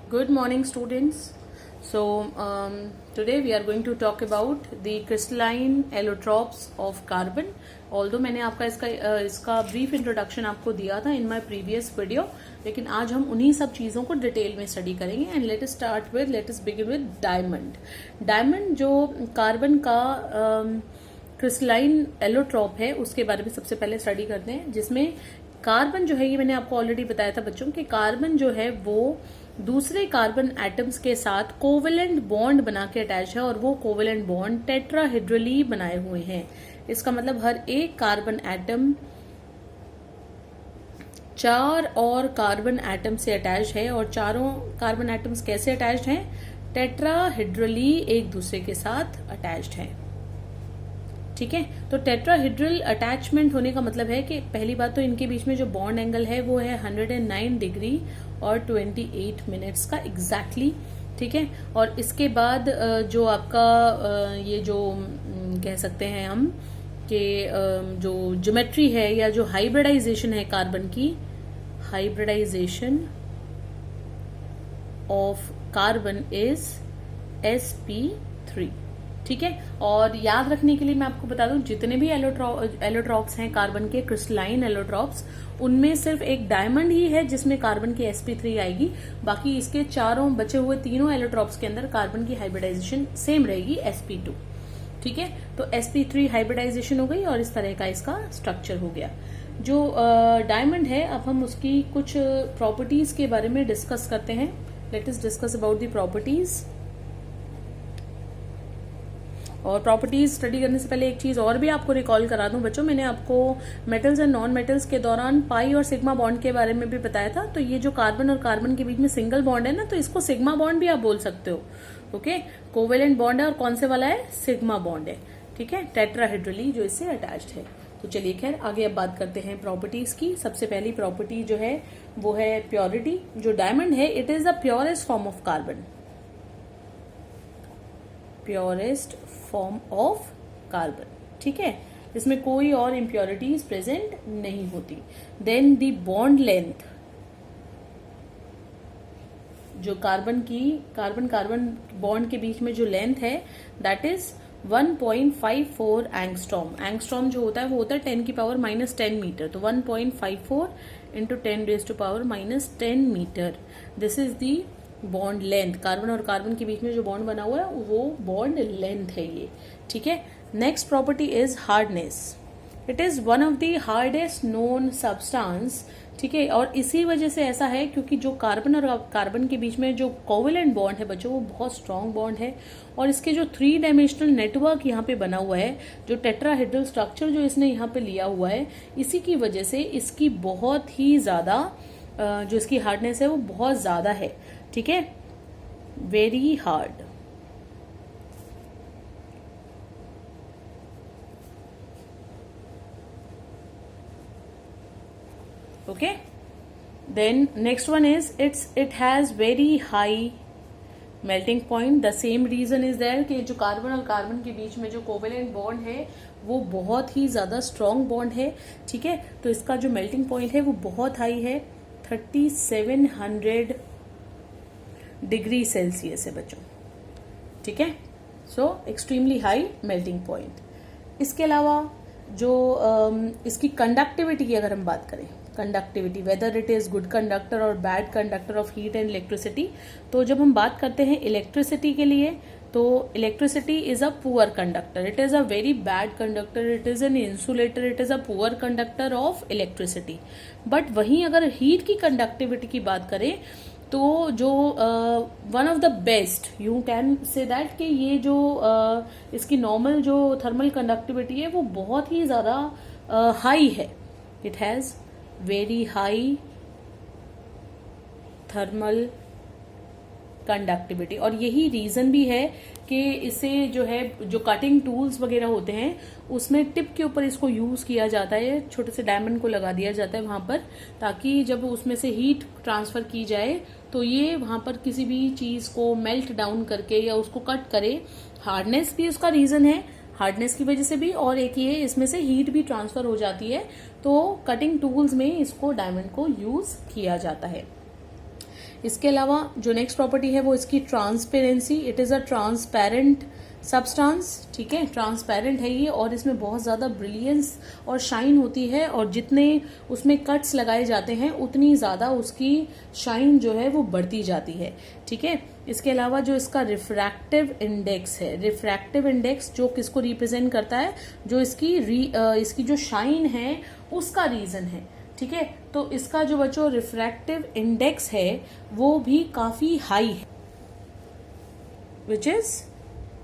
Good morning, students. Today we are going to talk about the crystalline allotropes of carbon. Although मैंने आपका इसका brief introduction आपको दिया था in my previous video, लेकिन आज हम उन्हीं सब चीज़ों को डिटेल में स्टडी करेंगे. And let us begin with diamond. Diamond जो कार्बन का क्रिस्टलाइन एलोट्रॉप है उसके बारे में सबसे पहले स्टडी करते हैं, जिसमें कार्बन जो है, ये मैंने आपको ऑलरेडी बताया था बच्चों कि कार्बन जो है वो दूसरे कार्बन एटम्स के साथ कोवेलेंट बॉन्ड बना के अटैच है, और वो कोवेलेंट बॉन्ड टेट्राहेड्रली बनाए हुए हैं. इसका मतलब हर एक कार्बन एटम 4 और कार्बन एटम से अटैच है, और चारों कार्बन एटम्स कैसे अटैच्ड हैं? टेट्राहेड्रली एक दूसरे के साथ अटैच्ड हैं. ठीक है, तो टेट्राहेड्रल अटैचमेंट होने का मतलब है कि पहली बात तो इनके बीच में जो बॉन्ड एंगल है वो है 109 डिग्री और 28 मिनट्स का एग्जैक्टली. ठीक है, और इसके बाद जो आपका ये जो कह सकते हैं हम कि जो ज्योमेट्री है या जो हाइब्रिडाइजेशन है कार्बन की, hybridisation of carbon is sp3. ठीक है, और याद रखने के लिए मैं आपको बता दूं, जितने भी एलोट्रॉप्स हैं कार्बन के, क्रिस्टलाइन एलोट्रॉप्स, उनमें सिर्फ एक डायमंड ही है जिसमें कार्बन की sp3 आएगी. बाकी इसके चारों बचे हुए तीनों एलोट्रॉप्स के अंदर कार्बन की हाइब्रिडाइजेशन सेम रहेगी, sp2. ठीक है, तो sp3 हाइब्रिडाइजेशन हो गई और इस तरह का इसका स्ट्रक्चर हो गया. जो डायमंड है, अब हम उसकी कुछ प्रॉपर्टीज के बारे में डिस्कस करते हैं. Let us discuss about the properties. और प्रॉपर्टीज स्टडी करने से पहले एक चीज और भी आपको रिकॉल करा दूं बच्चों, मैंने आपको मेटल्स एंड नॉन मेटल्स के दौरान पाई और सिग्मा बॉन्ड के बारे में भी बताया था. तो ये जो कार्बन और कार्बन के बीच में सिंगल बॉन्ड है ना, तो इसको सिग्मा बॉन्ड भी आप बोल सकते हो. ओके, कोवेलेंट बॉन्ड है और कौन से वाला है? सिग्मा बॉन्ड है. ठीक है, टेट्राहेड्रली जो इससे अटैच्ड है. तो चलिए खैर आगे अब बात करते हैं प्रॉपर्टीज की. सबसे पहली प्रॉपर्टी जो है वो है प्योरिटी. जो डायमंड है, it is the purest form of carbon, purest form of carbon. ठीक है, इसमें कोई और इम्प्योरिटीज प्रेजेंट नहीं होती. देन द बॉन्ड लेंथ, जो कार्बन कार्बन बॉन्ड के बीच में जो लेंथ है, दैट इज 1.54 एंगस्ट्रॉम. एंगस्ट्रॉम जो होता है वो होता है 10 की पावर -10 मीटर. तो 1.54 into 10⁻⁻10 metre. This is the bond length. Carbon और कार्बन के बीच में जो बॉन्ड बना हुआ है वो बॉन्ड लेंथ है ये. ठीक है, next property is hardness. It is one of the hardest known substance. ठीक है, और इसी वजह से ऐसा है क्योंकि जो कार्बन और कार्बन के बीच में जो कोवेलेंट बॉन्ड है बच्चों, वो बहुत स्ट्रांग बॉन्ड है. और इसके जो 3 डायमेंशनल नेटवर्क यहाँ पे बना हुआ है, जो टेट्राहेड्रल स्ट्रक्चर जो इसने यहाँ पे लिया हुआ है, इसी की वजह से इसकी बहुत ही ज्यादा जो इसकी हार्डनेस है वो बहुत ज्यादा है. ठीक है, very hard. Okay, then next one is it has very high melting point. The same reason is there कि जो कार्बन और कार्बन के बीच में जो कोवेलेंट बॉन्ड है वो बहुत ही ज्यादा स्ट्रांग बॉन्ड है. ठीक है, तो इसका जो मेल्टिंग पॉइंट है वो बहुत हाई है, 3700 डिग्री सेल्सियस है बच्चों. ठीक है, सो एक्सट्रीमली हाई मेल्टिंग पॉइंट. इसके अलावा जो इसकी कंडक्टिविटी की अगर हम बात करें, conductivity, whether it is good conductor और bad conductor of heat and electricity. तो जब हम बात करते हैं इलेक्ट्रिसिटी के लिए, तो electricity is a poor conductor. It is a very bad conductor. It is an insulator. It is a poor conductor of electricity. But वहीं अगर हीट की कंडक्टिविटी की बात करें तो जो one of the best, you can say that कि ये जो इसकी नॉर्मल जो थर्मल कंडक्टिविटी है वो बहुत ही ज्यादा हाई है. It has very high thermal conductivity. और यही रीजन भी है कि इसे जो है, जो कटिंग टूल्स वगैरह होते हैं उसमें टिप के ऊपर इसको यूज किया जाता है, छोटे से डायमंड को लगा दिया जाता है वहां पर, ताकि जब उसमें से हीट ट्रांसफर की जाए तो ये वहां पर किसी भी चीज को मेल्ट डाउन करके या उसको कट करे. हार्डनेस भी उसका रीजन है, हार्डनेस की वजह से भी, और एक ये इसमें से हीट भी ट्रांसफर हो जाती है. तो कटिंग टूल्स में इसको डायमंड को यूज किया जाता है. इसके अलावा जो नेक्स्ट प्रॉपर्टी है वो इसकी transparency. It is a transparent substance, ठीक है, ट्रांसपेरेंट है ये, और इसमें बहुत ज़्यादा ब्रिलियंस और शाइन होती है, और जितने उसमें कट्स लगाए जाते हैं उतनी ज़्यादा उसकी शाइन जो है वो बढ़ती जाती है, ठीक है। इसके अलावा जो इसका रिफ्रैक्टिव इंडेक्स है, रिफ्रैक्टिव इंडेक्स जो किसको रिप्रेजेंट करता है, जो इसकी जो शाइन है उसका रीजन है, ठीक है। तो इसका जो बच्चों रिफ्रैक्टिव इंडेक्स है वो भी काफी हाई है, विच इज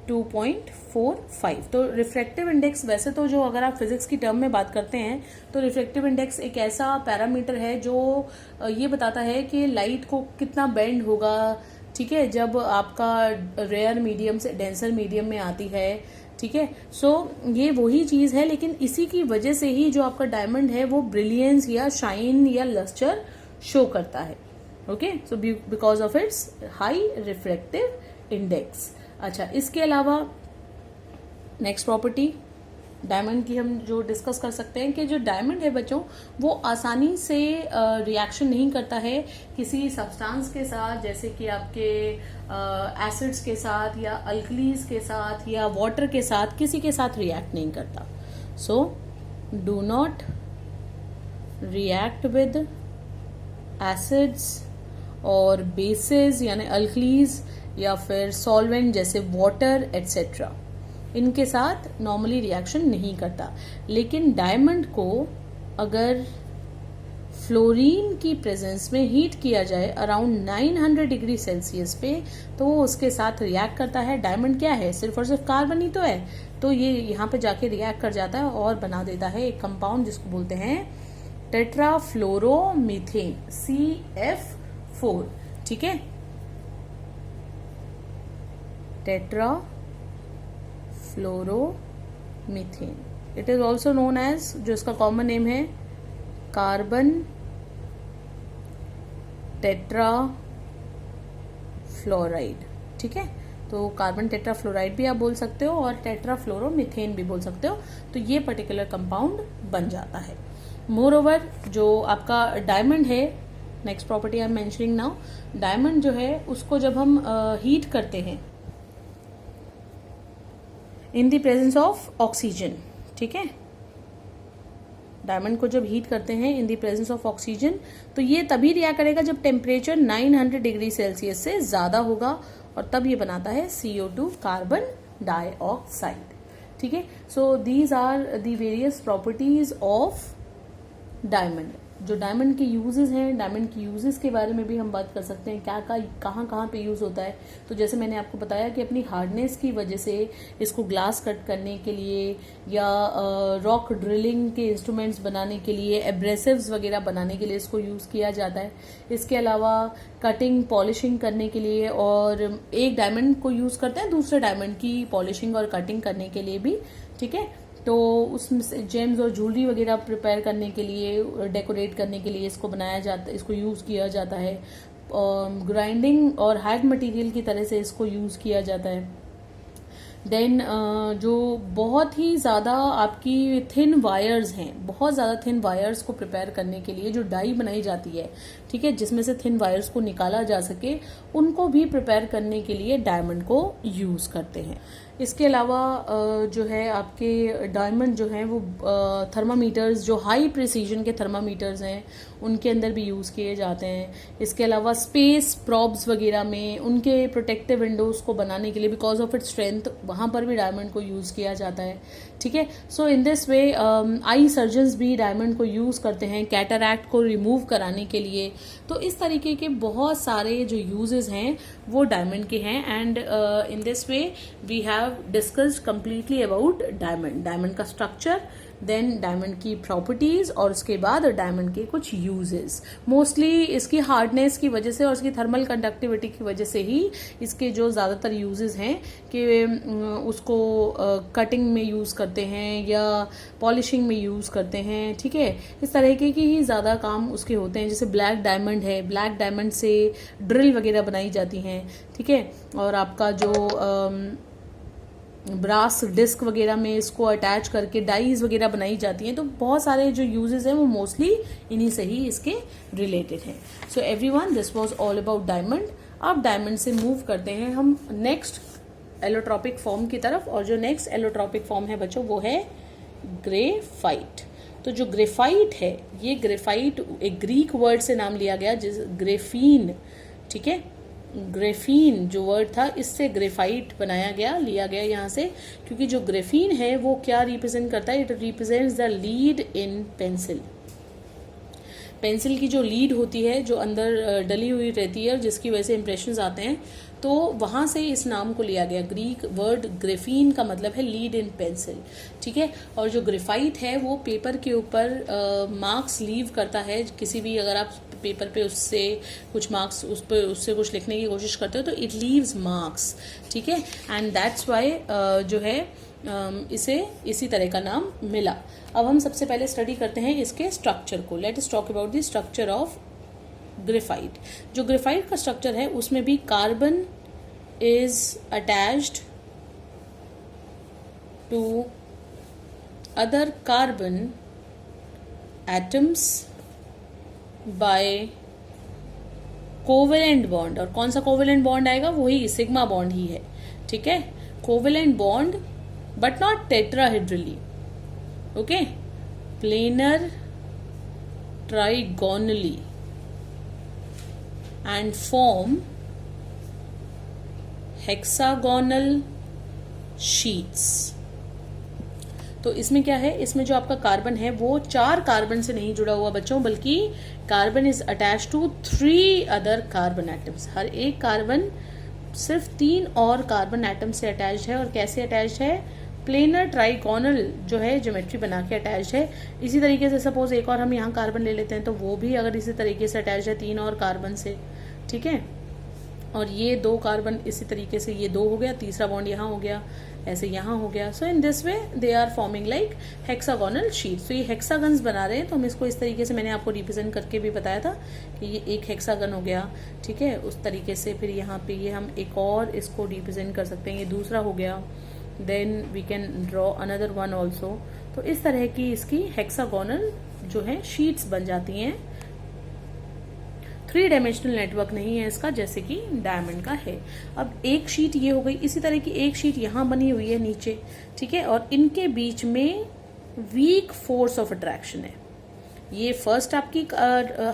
2.45। तो रिफ्रैक्टिव इंडेक्स वैसे तो जो अगर आप फिजिक्स की टर्म में बात करते हैं तो रिफ्रैक्टिव इंडेक्स एक ऐसा पैरामीटर है जो ये बताता है कि लाइट को कितना बेंड होगा, ठीक है, जब आपका रेयर मीडियम से डेंसर मीडियम में आती है, ठीक है। सो ये वही चीज है, लेकिन इसी की वजह से ही जो आपका डायमंड है वो ब्रिलियंस या शाइन या लस्टर शो करता है, okay. So because of its high refractive index. अच्छा, इसके अलावा नेक्स्ट प्रॉपर्टी डायमंड की हम जो डिस्कस कर सकते हैं कि जो डायमंड है बच्चों वो आसानी से रिएक्शन नहीं करता है किसी सब्सटेंस के साथ, जैसे कि आपके एसिड्स के साथ या अल्कलीज के साथ या वाटर के साथ, किसी के साथ रिएक्ट नहीं करता। So do not react with acids और बेसिस यानी अल्कलीज या फिर सॉल्वेंट जैसे वाटर एटसेट्रा, इनके साथ नॉर्मली रिएक्शन नहीं करता। लेकिन डायमंड को अगर फ्लोरीन की प्रेजेंस में हीट किया जाए अराउंड 900 डिग्री सेल्सियस पे तो वो उसके साथ रिएक्ट करता है। डायमंड क्या है, सिर्फ और सिर्फ कार्बन ही तो है, तो ये यहाँ पे जाके रिएक्ट कर जाता है और बना देता है एक कंपाउंड जिसको बोलते हैं टेट्राफ्लोरोमीथेन, CF4, ठीक है, tetrafluoromethane. It is also known as, जो इसका कॉमन नेम है, कार्बन टेट्राफ्लोराइड, ठीक है। तो कार्बन टेट्राफ्लोराइड भी आप बोल सकते हो और टेट्राफ्लोरोमीथेन भी बोल सकते हो। तो ये पर्टिकुलर कंपाउंड बन जाता है। मोर ओवर जो आपका डायमंड है, next property I am mentioning now, diamond जो है उसको जब हम हीट करते हैं in the presence of oxygen, ठीक है, डायमंड को जब हीट करते हैं in the presence of oxygen तो ये तभी रिएक्ट करेगा जब टेम्परेचर 900 डिग्री सेल्सियस से ज्यादा होगा, और तब ये बनाता है CO2, कार्बन डाइऑक्साइड, ठीक है। So these are the various properties of diamond. जो डायमंड के यूजेस हैं, डायमंड की यूजेस के बारे में भी हम बात कर सकते हैं, क्या कहाँ पे यूज होता है। तो जैसे मैंने आपको बताया कि अपनी हार्डनेस की वजह से इसको ग्लास कट करने के लिए या रॉक ड्रिलिंग के इंस्ट्रूमेंट्स बनाने के लिए, एब्रेसिव्स वगैरह बनाने के लिए इसको यूज किया जाता है। इसके अलावा कटिंग पॉलिशिंग करने के लिए, और एक डायमंड को यूज करते हैं दूसरे डायमंड की पॉलिशिंग और कटिंग करने के लिए भी, ठीक है। तो उसमें से जेम्स और ज्वेलरी वगैरह प्रिपेयर करने के लिए, डेकोरेट करने के लिए इसको बनाया जाता है, इसको यूज किया जाता है। ग्राइंडिंग और हार्ड मटेरियल की तरह से इसको यूज किया जाता है। देन जो बहुत ही ज़्यादा आपकी थिन वायर्स हैं, बहुत ज़्यादा थिन वायर्स को प्रिपेयर करने के लिए जो डाई बनाई जाती है, ठीक है, जिसमें से थिन वायर्स को निकाला जा सके, उनको भी प्रिपेयर करने के लिए डायमंड को यूज़ करते हैं। इसके अलावा जो है आपके डायमंड जो हैं वो थर्मामीटर्स, जो हाई प्रिसीजन के थर्मामीटर्स हैं, उनके अंदर भी यूज़ किए जाते हैं। इसके अलावा स्पेस प्रॉब्स वगैरह में उनके प्रोटेक्टिव विंडोज़ को बनाने के लिए, बिकॉज ऑफ इट्स स्ट्रेंथ, वहाँ पर भी डायमंड को यूज़ किया जाता है, ठीक है। So in this way eye surgeons भी डायमंड को यूज़ करते हैं कैटरैक्ट को रिमूव कराने के लिए। तो इस तरीके के बहुत सारे जो यूजेस हैं वो डायमंड के हैं। And in this way we have discussed completely about diamond, diamond का स्ट्रक्चर, देन डायमंड की प्रॉपर्टीज, और उसके बाद डायमंड के कुछ यूजेस। मोस्टली इसकी हार्डनेस की वजह से और इसकी थर्मल कंडक्टिविटी की वजह से ही इसके जो ज़्यादातर यूजेस हैं कि उसको कटिंग में यूज़ करते हैं या पॉलिशिंग में यूज़ करते हैं, ठीक है। इस तरह के ही ज़्यादा काम उसके होते हैं। जैसे ब्लैक डायमंड है, ब्लैक डायमंड से ड्रिल वगैरह बनाई जाती हैं, ठीक है। और आपका जो ब्रास डिस्क वगैरह में इसको अटैच करके डाइज वगैरह बनाई जाती हैं। तो बहुत सारे जो यूजेस हैं वो मोस्टली इन्हीं से ही इसके रिलेटेड हैं। So everyone, this was all about diamond. अब डायमंड से मूव करते हैं हम नेक्स्ट एलोट्रॉपिक फॉर्म की तरफ, और जो नेक्स्ट एलोट्रॉपिक फॉर्म है बच्चों वो है ग्रेफाइट। तो जो ग्रेफाइट है, ये ग्रेफाइट एक ग्रीक वर्ड से नाम लिया गया, जिस ग्रेफीन, ठीक है, ग्रेफीन जो वर्ड था इससे ग्रेफाइट बनाया गया, लिया गया यहाँ से, क्योंकि जो ग्रेफीन है वो क्या रिप्रेजेंट करता है, it represents the lead in pencil. Pencil की जो लीड होती है, जो अंदर डली हुई रहती है और जिसकी वजह से इंप्रेशंस आते हैं, तो वहाँ से इस नाम को लिया गया। ग्रीक वर्ड ग्रेफीन का मतलब है लीड इन पेंसिल, ठीक है। और जो ग्रेफाइट है वो पेपर के ऊपर मार्क्स लीव करता है। किसी भी अगर आप पेपर पे उससे कुछ मार्क्स उससे कुछ लिखने की कोशिश करते हो तो इट लीव्स मार्क्स, ठीक है। एंड दैट्स वाई जो है इसे इसी तरह का नाम मिला। अब हम सबसे पहले स्टडी करते हैं इसके स्ट्रक्चर को। Let us talk about the structure of graphite. जो ग्रेफाइट का स्ट्रक्चर है उसमें भी carbon is attached to other carbon atoms by covalent bond. और कौन सा कोवेलेंट बॉन्ड आएगा, वही सिग्मा बॉन्ड ही है, ठीक है। Covalent bond but not tetrahedrally, okay, planar trigonally and form hexagonal sheets। तो इसमें क्या है, इसमें जो आपका कार्बन है वो 4 कार्बन से नहीं जुड़ा हुआ बच्चों, बल्कि carbon is attach to 3 other carbon atoms. हर एक कार्बन सिर्फ 3 और कार्बन एटम से अटैच्ड है। और कैसे अटैच्ड है, प्लेनर ट्राइगोनल जो है ज्योमेट्री बना के अटैच्ड है। इसी तरीके से सपोज एक और हम यहाँ कार्बन ले लेते हैं तो वो भी अगर इसी तरीके से अटैच्ड है 3 और कार्बन से, ठीक है। और ये 2 कार्बन इसी तरीके से, ये 2 हो गया, तीसरा बॉन्ड यहाँ हो गया, ऐसे यहाँ हो गया। So in this way they are forming like hexagonal sheets. तो ये हेक्सागन्स बना रहे हैं, तो हम इसको इस तरीके से, मैंने आपको रिप्रेजेंट करके भी बताया था कि ये एक हेक्सागन हो गया, ठीक है। उस तरीके से फिर यहाँ पे ये हम एक और इसको रिप्रेजेंट कर सकते हैं, ये दूसरा हो गया। Then we can draw another one also. तो इस तरह की इसकी हेक्सागोनल जो है शीट्स बन जाती हैं। 3 डायमेंशनल नेटवर्क नहीं है इसका, जैसे कि डायमंड का है। अब एक शीट ये हो गई, इसी तरह की एक शीट यहाँ बनी हुई है नीचे, ठीक है। और इनके बीच में वीक फोर्स ऑफ अट्रैक्शन है। ये फर्स्ट आपकी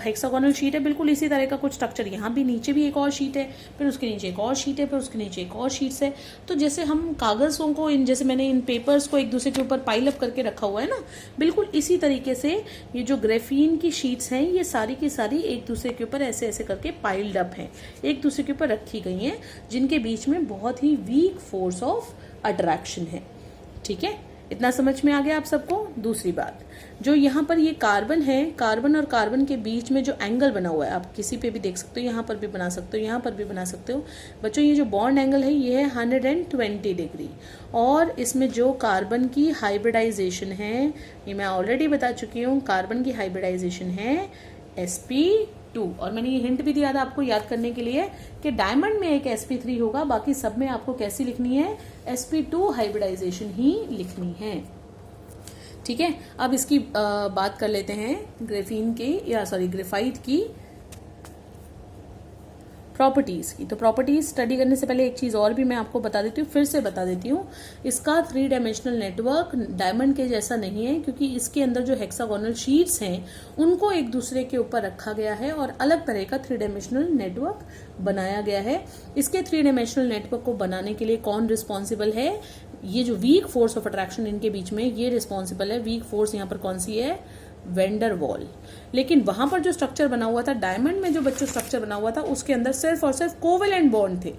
हेक्सागोनल शीट है, बिल्कुल इसी तरह का कुछ स्ट्रक्चर। यहाँ भी नीचे भी एक और शीट है, फिर उसके नीचे एक और शीट है, फिर उसके नीचे एक और शीट्स है। तो जैसे हम कागजों को जैसे मैंने इन पेपर्स को एक दूसरे के ऊपर पाइल अप करके रखा हुआ है ना, बिल्कुल इसी तरीके से ये जो ग्रेफीन की शीट्स हैं ये सारी की सारी एक दूसरे के ऊपर ऐसे ऐसे करके पाइल्ड अप हैं, एक दूसरे के ऊपर रखी गई हैं, जिनके बीच में बहुत ही वीक फोर्स ऑफ अट्रैक्शन है, ठीक है। इतना समझ में आ गया आप सबको। दूसरी बात, जो यहाँ पर ये कार्बन है, कार्बन और कार्बन के बीच में जो एंगल बना हुआ है, आप किसी पे भी देख सकते हो, यहाँ पर भी बना सकते हो, यहाँ पर भी बना सकते हो बच्चों। ये जो बॉन्ड एंगल है ये है 120 डिग्री। और इसमें जो कार्बन की हाइब्रिडाइजेशन है, ये मैं ऑलरेडी बता चुकी हूँ, कार्बन की हाइब्रिडाइजेशन है sp2। और मैंने ये हिंट भी दिया था आपको याद करने के लिए कि डायमंड में एक sp3 होगा, बाकी सब में आपको कैसी लिखनी है, sp2 हाइब्रिडाइजेशन ही लिखनी है, ठीक है। अब इसकी बात कर लेते हैं ग्रेफाइट की प्रॉपर्टीज की। तो प्रॉपर्टीज स्टडी करने से पहले एक चीज और भी मैं आपको बता देती हूँ, फिर से बता देती हूँ। इसका 3 डायमेंशनल नेटवर्क डायमंड के जैसा नहीं है, क्योंकि इसके अंदर जो हेक्सागोनल शीट्स हैं उनको एक दूसरे के ऊपर रखा गया है और अलग तरह का 3 डायमेंशनल नेटवर्क बनाया गया है। इसके 3 डायमेंशनल नेटवर्क को बनाने के लिए कौन रिस्पॉन्सिबल है, ये जो वीक फोर्स ऑफ अट्रैक्शन इनके बीच में, ये रिस्पॉन्सिबल है। वीक फोर्स यहाँ पर कौन सी है, वेंडर वॉल। लेकिन वहां पर जो स्ट्रक्चर बना हुआ था, डायमंड में जो बच्चों स्ट्रक्चर बना हुआ था, उसके अंदर सिर्फ और सिर्फ कोवेलेंट बॉन्ड थे।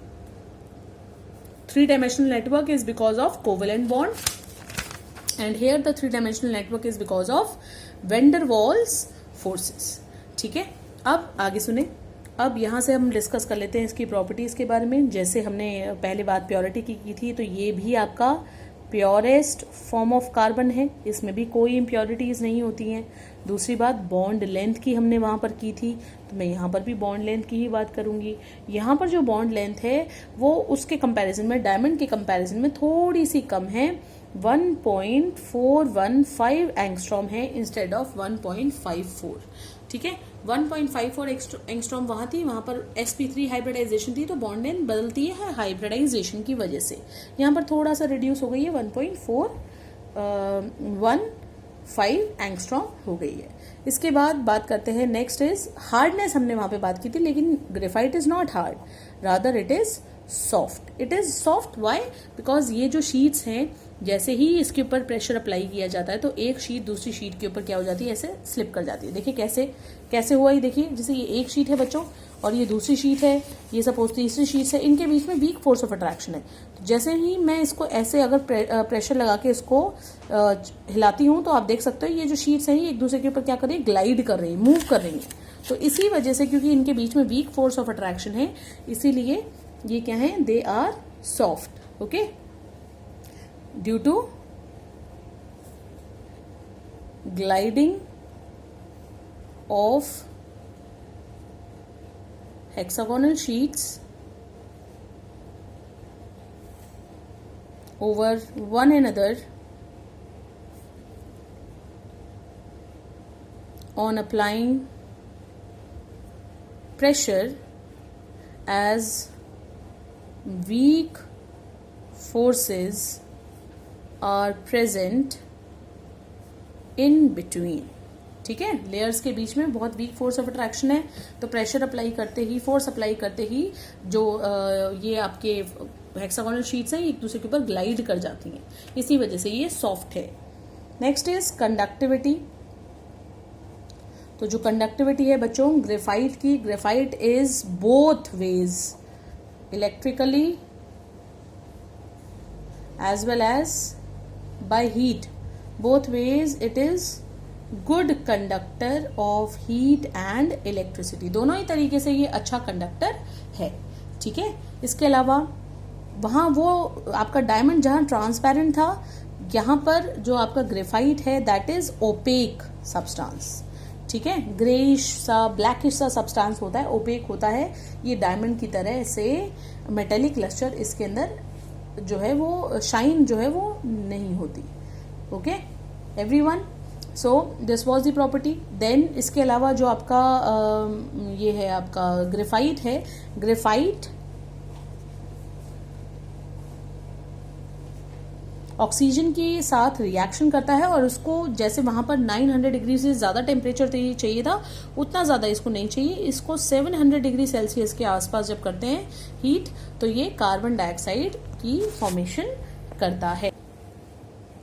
3 dimensional network is because of covalent bond and here the 3 dimensional network is because of vendor walls forces, ठीक है। अब आगे सुने। अब यहाँ से हम डिस्कस कर लेते हैं इसकी प्रॉपर्टीज के बारे में। जैसे हमने पहले बात प्योरिटी की थी, तो ये भी आपका प्योरेस्ट फॉर्म ऑफ कार्बन है, इसमें भी कोई इम्प्योरिटीज नहीं होती हैं। दूसरी बात, बॉन्ड लेंथ की हमने वहां पर की थी, तो मैं यहाँ पर भी बॉन्ड लेंथ की ही बात करूँगी। यहाँ पर जो बॉन्ड लेंथ है वो उसके कंपैरिजन में, डायमंड के कंपैरिजन में थोड़ी सी कम है, 1.415 एंगस्ट्रॉम है इंस्टेड ऑफ 1.54। ठीक है, 1.54 एंगस्ट्रॉम वहाँ थी, वहाँ पर sp3 हाइब्रिडाइजेशन थी, तो बॉन्ड लेंथ बदलती है हाइब्रिडाइजेशन की वजह से। यहाँ पर थोड़ा सा रिड्यूस हो गई है, 1.415 एंगस्ट्रॉम हो गई है। इसके बाद बात करते हैं, नेक्स्ट इज हार्डनेस। हमने वहाँ पे बात की थी, लेकिन graphite is not hard, rather it is soft. It is soft why? Because ये जो शीट्स हैं, जैसे ही इसके ऊपर प्रेशर अप्लाई किया जाता है तो एक शीट दूसरी शीट के ऊपर क्या हो जाती है, ऐसे स्लिप कर जाती है। देखिए कैसे हुआ, ये देखिए, जैसे ये एक शीट है बच्चों और ये दूसरी शीट है, ये सपोज तीसरी शीट है, इनके बीच में वीक फोर्स ऑफ अट्रैक्शन है। तो जैसे ही मैं इसको ऐसे अगर प्रेशर लगा के इसको हिलाती हूँ तो आप देख सकते हो ये जो शीट्स हैं ये एक दूसरे के ऊपर क्या कर रही है, ग्लाइड कर रही है, मूव कर रही है। तो इसी वजह से, क्योंकि इनके बीच में वीक फोर्स ऑफ अट्रैक्शन है, इसीलिए ये क्या है, they are soft. Okay, due to gliding of hexagonal sheets over one another on applying pressure as weak forces are present in between। ठीक है, लेयर्स के बीच में बहुत वीक फोर्स ऑफ अट्रैक्शन है, तो प्रेशर अप्लाई करते ही, फोर्स अप्लाई करते ही जो ये आपके हेक्सागोनल शीट्स हैं एक दूसरे के ऊपर ग्लाइड कर जाती हैं, इसी वजह से ये सॉफ्ट है। Next is conductivity. तो जो कंडक्टिविटी है बच्चों ग्रेफाइट की, graphite is both ways, electrically as well as by heat, both ways it is good conductor of heat and electricity। दोनों ही तरीके से ये अच्छा कंडक्टर है। ठीक है, इसके अलावा वहाँ वो आपका डायमंड जहाँ ट्रांसपेरेंट था, यहाँ पर जो आपका ग्रेफाइट है दैट इज ओपेक सब्सटेंस। ठीक है, ग्रेइश सा, ब्लैकिश सा सब्सटेंस होता है, ओपेक होता है। ये डायमंड की तरह से मेटेलिक लस्टर इसके अंदर जो है वो शाइन जो है वो नहीं होती। Okay everyone, so this was the property. Then इसके अलावा जो आपका ये है आपका ग्रेफाइट है, ग्रेफाइट ऑक्सीजन के साथ रिएक्शन करता है और उसको जैसे वहां पर 900 डिग्री से ज्यादा टेम्परेचर चाहिए था, उतना ज्यादा इसको नहीं चाहिए। इसको 700 डिग्री सेल्सियस के आसपास जब करते हैं हीट, तो ये कार्बन डाइऑक्साइड की फॉर्मेशन करता है।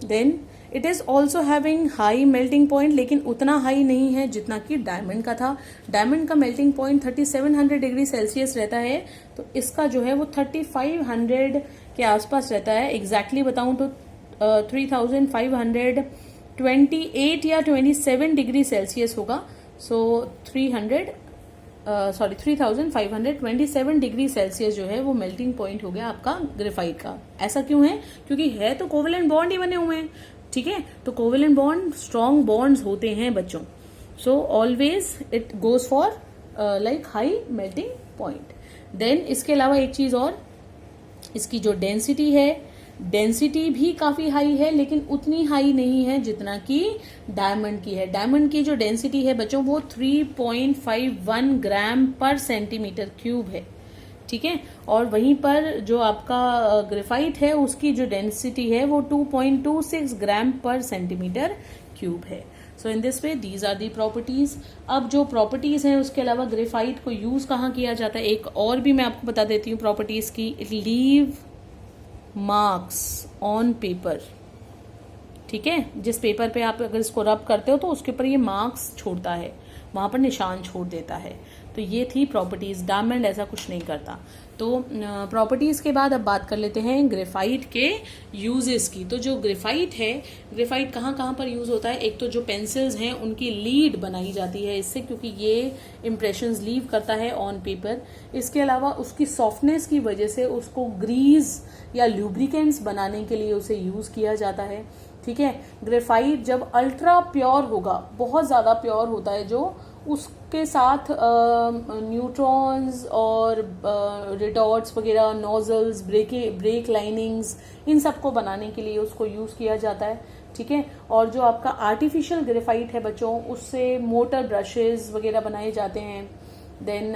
Then it is also having high melting point, लेकिन उतना हाई नहीं है जितना कि डायमंड का था। डायमंड का मेल्टिंग पॉइंट 3700 डिग्री सेल्सियस रहता है, तो इसका जो है वो 3500 के आसपास रहता है। एग्जैक्टली बताऊं तो 3528 या 27 डिग्री सेल्सियस होगा। सो 3527 डिग्री सेल्सियस जो है वो मेल्टिंग पॉइंट हो गया आपका ग्रेफाइट का। ऐसा क्यों है? क्योंकि है तो कोवेलेंट बॉन्ड ही बने हुए हैं। ठीक है, तो कोवेलेंट बॉन्ड स्ट्रॉन्ग बॉन्ड्स होते हैं बच्चों। So always it goes for like high melting point. Then इसके अलावा एक चीज और, इसकी जो डेंसिटी है, डेंसिटी भी काफी हाई है, लेकिन उतनी हाई नहीं है जितना कि डायमंड की है। डायमंड की जो डेंसिटी है बच्चों वो 3.51 ग्राम पर सेंटीमीटर क्यूब है। ठीक है, और वहीं पर जो आपका ग्रेफाइट है उसकी जो डेंसिटी है वो 2.26 ग्राम पर सेंटीमीटर क्यूब है। So in this way these are the properties. अब जो प्रॉपर्टीज हैं उसके अलावा ग्रेफाइट को यूज कहाँ किया जाता है, एक और भी मैं आपको बता देती हूँ प्रॉपर्टीज की। It leave marks on paper. ठीक है, जिस पेपर पे आप अगर इसको रब करते हो तो उसके ऊपर ये मार्क्स छोड़ता है, वहां पर निशान छोड़ देता है। तो ये थी प्रॉपर्टीज। डायमंड ऐसा कुछ नहीं करता। तो प्रॉपर्टीज के बाद अब बात कर लेते हैं ग्रेफाइट के यूजेस की। तो जो ग्रेफाइट है, ग्रेफाइट कहाँ कहाँ पर यूज होता है? एक तो जो पेंसिल्स हैं उनकी लीड बनाई जाती है इससे, क्योंकि ये इंप्रेशंस लीव करता है ऑन पेपर। इसके अलावा उसकी सॉफ्टनेस की वजह से उसको ग्रीज या लुब्रिकेंट्स बनाने के लिए उसे यूज किया जाता है। ठीक है, ग्रेफाइट जब अल्ट्रा प्योर होगा, बहुत ज्यादा प्योर होता है जो, उसके साथ न्यूट्रॉन्स और रिडॉट्स वगैरह, नोजल्स, ब्रेक लाइनिंग्स, इन सब को बनाने के लिए उसको यूज़ किया जाता है, ठीक है। और जो आपका आर्टिफिशियल ग्रेफाइट है बच्चों, उससे मोटर ब्रशेज वगैरह बनाए जाते हैं। Then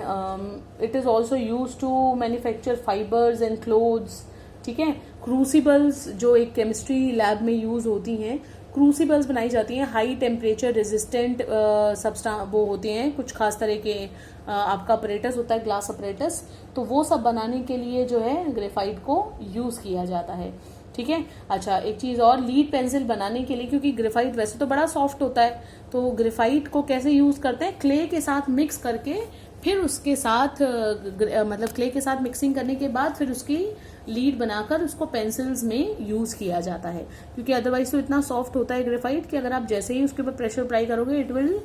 it is also use to manufacture fibres and clothes, ठीक है। क्रूसिबल्स जो एक केमिस्ट्री लैब में यूज होती हैं, क्रूसिबल्स बनाई जाती हैं, हाई टेम्परेचर रेजिस्टेंट वो होते हैं, कुछ खास तरह के आपका अपरेटस होता है, ग्लास अपरेटस, तो वो सब बनाने के लिए जो है ग्रेफाइट को यूज किया जाता है, ठीक है। अच्छा, एक चीज और, लीड पेंसिल बनाने के लिए, क्योंकि ग्रेफाइट वैसे तो बड़ा सॉफ्ट होता है, तो ग्रेफाइट को कैसे यूज करते हैं, क्ले के साथ मिक्स करके, फिर उसके साथ मतलब क्ले के साथ मिक्सिंग करने के बाद फिर उसकी लीड बनाकर उसको पेंसिल्स में यूज किया जाता है, क्योंकि अदरवाइज तो इतना सॉफ्ट होता है ग्रेफाइट कि अगर आप जैसे ही उसके ऊपर प्रेशर अप्लाई करोगे it will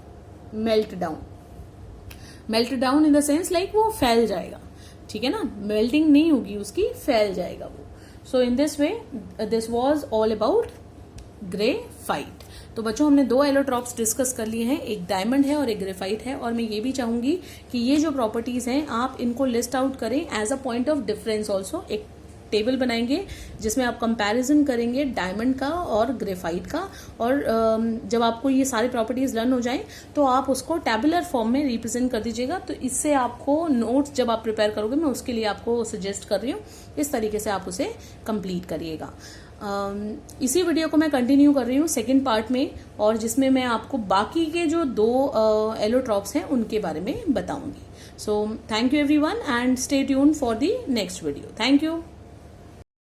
melt down in the sense like वो फैल जाएगा, ठीक है ना, मेल्टिंग नहीं होगी उसकी, फैल जाएगा वो। So in this way this was all about graphite. तो बच्चों हमने 2 एलोट्रॉप्स डिस्कस कर लिए हैं, एक डायमंड है और एक ग्रेफाइट है, और मैं ये भी चाहूंगी कि ये जो प्रॉपर्टीज हैं आप इनको लिस्ट आउट करें as a point of difference also. एक टेबल बनाएंगे जिसमें आप कंपैरिजन करेंगे डायमंड का और ग्रेफाइट का, और जब आपको ये सारी प्रॉपर्टीज लर्न हो जाएं तो आप उसको टैबुलर फॉर्म में रिप्रेजेंट कर दीजिएगा। तो इससे आपको नोट्स जब आप प्रिपेयर करोगे, मैं उसके लिए आपको सजेस्ट कर रही हूँ, इस तरीके से आप उसे कंप्लीट करिएगा। इसी वीडियो को मैं कंटिन्यू कर रही हूँ सेकेंड पार्ट में, और जिसमें मैं आपको बाकी के जो 2 एलोट्रॉप्स हैं उनके बारे में बताऊंगी। So thank you everyone and stay tuned for the next video. Thank you.